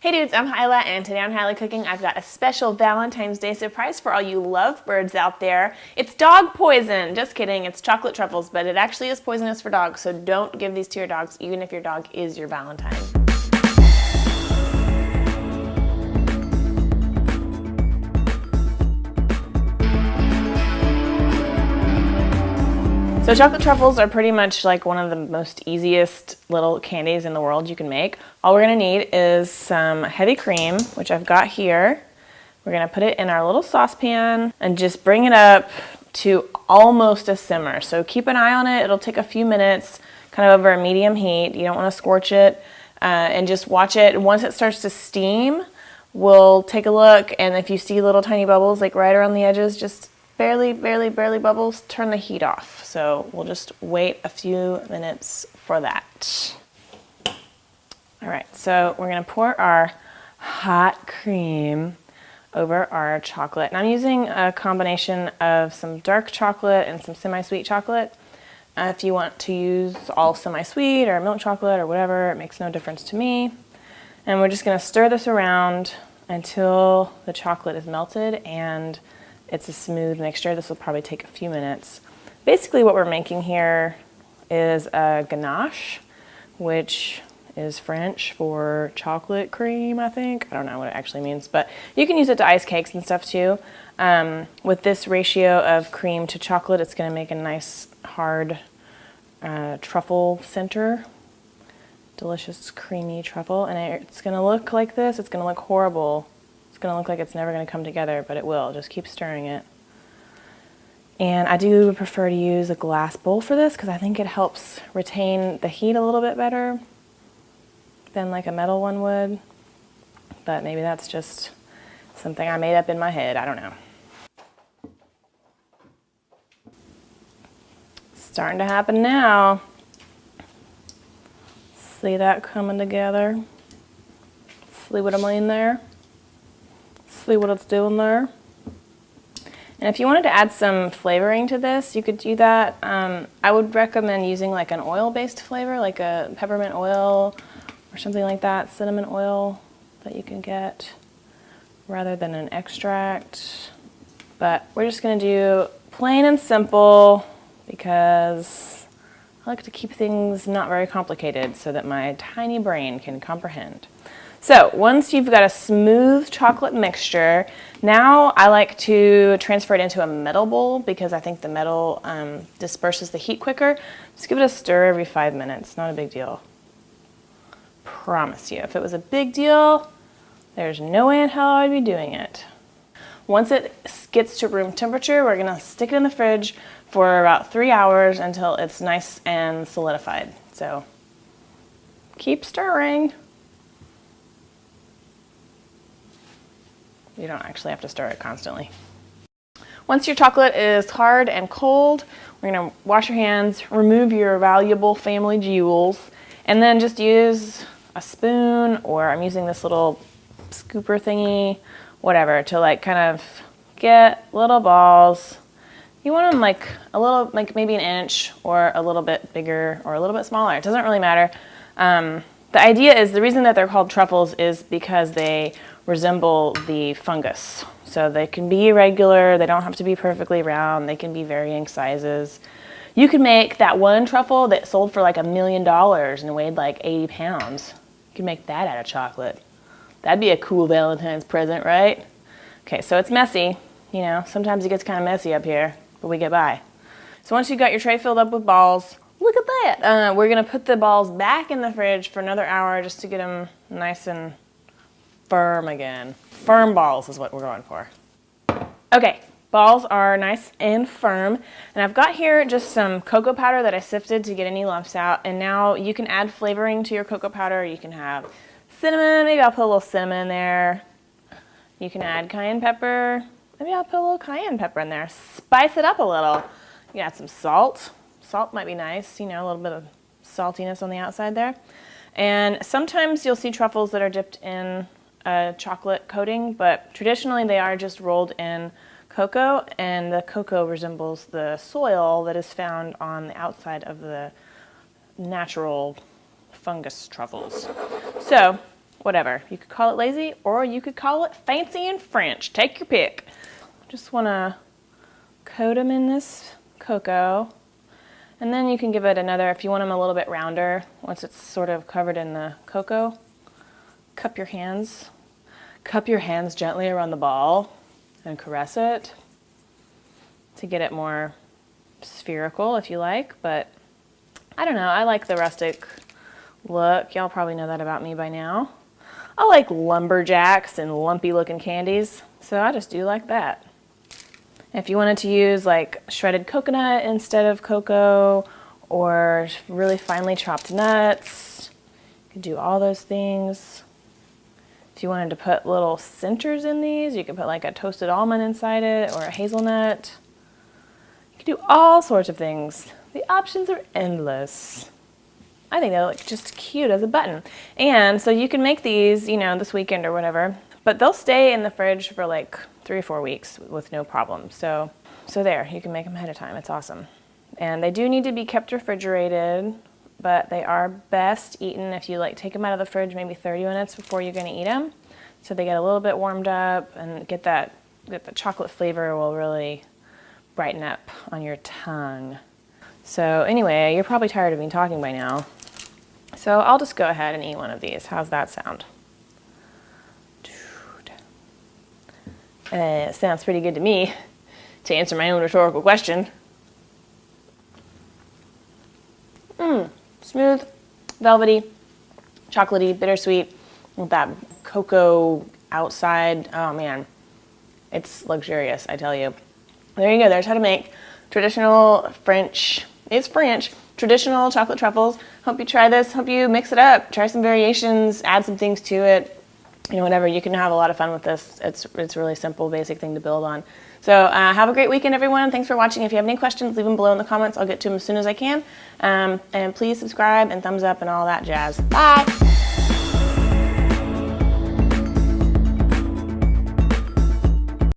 Hey dudes, I'm Hilah, and today on Hilah Cooking, I've got a special Valentine's Day surprise for all you lovebirds out there. It's dog poison! Just kidding, it's chocolate truffles, but it actually is poisonous for dogs, so don't give these to your dogs, even if your dog is your Valentine. So chocolate truffles are pretty much like one of the most easiest little candies in the world you can make. All we're gonna need is some heavy cream, which I've got here. We're gonna put it in our little saucepan and just bring it up to almost a simmer. So keep an eye on it. It'll take a few minutes, kind of over a medium heat. You don't wanna scorch it, and just watch it. Once it starts to steam, we'll take a look, and if you see little tiny bubbles like right around the edges, just barely bubbles, turn the heat off. So we'll just wait a few minutes for that. All right, so we're gonna pour our hot cream over our chocolate. And I'm using a combination of some dark chocolate and some semi-sweet chocolate. If you want to use all semi-sweet or milk chocolate or whatever, it makes no difference to me. And we're just gonna stir this around until the chocolate is melted and it's a smooth mixture. This will probably take a few minutes. Basically what we're making here is a ganache, which is French for chocolate cream, I think. I don't know what it actually means, but you can use it to ice cakes and stuff too. With this ratio of cream to chocolate, it's gonna make a nice hard truffle center. Delicious creamy truffle, and it's gonna look like this. It's gonna look horrible. It's gonna look like it's never gonna come together, but it will. Just keep stirring it. And I do prefer to use a glass bowl for this because I think it helps retain the heat a little bit better than like a metal one would. But maybe that's just something I made up in my head. I don't know. Starting to happen now. See that coming together? See what I mean there? See what it's doing there? And if you wanted to add some flavoring to this, you could do that. I would recommend using like an oil-based flavor, like a peppermint oil or something like that, cinnamon oil that you can get, rather than an extract. But we're just gonna do plain and simple because I like to keep things not very complicated so that my tiny brain can comprehend. So once you've got a smooth chocolate mixture, now I like to transfer it into a metal bowl because I think the metal disperses the heat quicker. Just give it a stir every 5 minutes, not a big deal. Promise you, if it was a big deal, there's no way in hell I'd be doing it. Once it gets to room temperature, we're gonna stick it in the fridge for about 3 hours until it's nice and solidified. So keep stirring. You don't actually have to stir it constantly. Once your chocolate is hard and cold, we're gonna wash your hands, remove your valuable family jewels, and then just use a spoon, or I'm using this little scooper thingy, whatever, to like kind of get little balls. You want them like a little, like maybe an inch or a little bit bigger or a little bit smaller. It doesn't really matter. The idea is, the reason that they're called truffles is because they resemble the fungus. So they can be irregular, they don't have to be perfectly round, they can be varying sizes. You can make that one truffle that sold for like $1 million and weighed like 80 pounds. You can make that out of chocolate. That'd be a cool Valentine's present, right? Okay, so it's messy. You know, sometimes it gets kind of messy up here, but we get by. So once you've got your tray filled up with balls, look at that. We're gonna put the balls back in the fridge for another hour just to get them nice and firm again. Firm balls is what we're going for. Okay, balls are nice and firm. And I've got here just some cocoa powder that I sifted to get any lumps out. And now you can add flavoring to your cocoa powder. You can have cinnamon, maybe I'll put a little cinnamon in there. You can add cayenne pepper. Maybe I'll put a little cayenne pepper in there. Spice it up a little. You can add some salt. Salt might be nice, you know, a little bit of saltiness on the outside there. And sometimes you'll see truffles that are dipped in a chocolate coating, but traditionally they are just rolled in cocoa, and the cocoa resembles the soil that is found on the outside of the natural fungus truffles. So whatever. You could call it lazy or you could call it fancy and French. Take your pick. Just want to coat them in this cocoa. And then you can give it another, if you want them a little bit rounder, once it's sort of covered in the cocoa, cup your hands gently around the ball and caress it to get it more spherical if you like, but I don't know, I like the rustic look. Y'all probably know that about me by now. I like lumberjacks and lumpy looking candies, so I just do like that. If you wanted to use like shredded coconut instead of cocoa or really finely chopped nuts, you could do all those things. If you wanted to put little centers in these, you could put like a toasted almond inside it or a hazelnut. You could do all sorts of things. The options are endless. I think they look just cute as a button. And so you can make these, you know, this weekend or whatever, but they'll stay in the fridge for like 3 or 4 weeks with no problem. So there, you can make them ahead of time. It's awesome. And they do need to be kept refrigerated, but they are best eaten if you like take them out of the fridge maybe 30 minutes before you're going to eat them. So they get a little bit warmed up and get the chocolate flavor will really brighten up on your tongue. So anyway, you're probably tired of me talking by now. So I'll just go ahead and eat one of these. How's that sound? It sounds pretty good to me, to answer my own rhetorical question. Smooth, velvety, chocolatey, bittersweet, with that cocoa outside. Oh man, it's luxurious, I tell you. There you go, there's how to make traditional French, traditional chocolate truffles. Hope you try this, hope you mix it up, try some variations, add some things to it. You know, whatever, you can have a lot of fun with this. It's a really simple, basic thing to build on. So have a great weekend, everyone. Thanks for watching. If you have any questions, leave them below in the comments. I'll get to them as soon as I can. And please subscribe and thumbs up and all that jazz. Bye.